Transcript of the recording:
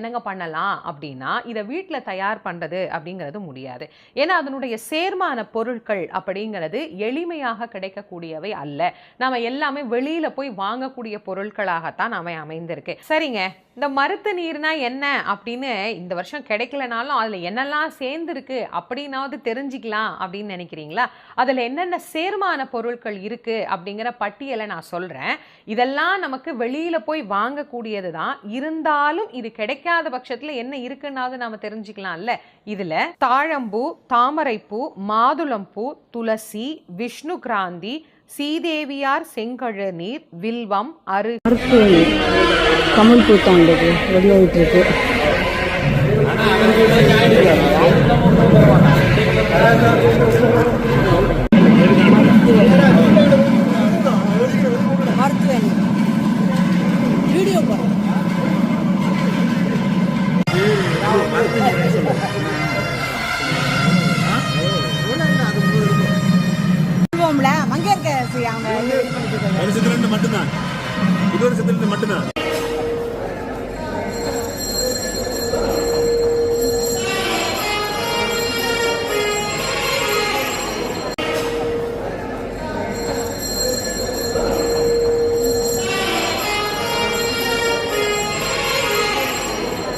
என்னங்க பண்ணலாம் அப்படின்னா, இதை வீட்டில் தயார் பண்ணுறது அப்படிங்கிறது முடியாது. ஏன்னா அதனுடைய சேர்மான பொருட்கள் அப்படிங்கிறது எளிமையாக கிடைக்கக்கூடியவை அல்ல. நம்ம எல்லாமே வெளியில் போய் வாங்கக்கூடிய பொருட்களாகத்தான் அவை அமைந்திருக்கு. சரிங்க, இந்த மருத்து நீர்னா என்ன அப்படின்னு இந்த வருஷம் கிடைக்கலனாலும் அதில் என்னெல்லாம் சேர்ந்துருக்கு அப்படின்னாவது தெரிஞ்சுக்கலாம் அப்படின்னு நினைக்கிறீங்களா? அதில் என்னென்ன சேர்மான பொருட்கள் இருக்குது அப்படிங்கிற பட்டியலை நான் சொல்கிறேன். இதெல்லாம் நமக்கு வெளியில் போய் வாங்கக்கூடியது தான். இருந்தாலும் இது கிடைக்காத பட்சத்தில் என்ன இருக்குன்னாவது நாம தெரிஞ்சுக்கலாம்ல. இதில் தாழம்பூ, தாமரைப்பூ, மாதுளம்பூ, துளசி, விஷ்ணு கிராந்தி, சீதேவியார் செங்கழுநீர், வில்வம், கமல் பூத்தாண்டது வெளியாகிட்டு இருக்கு. வீடியோ மட்டும்தான்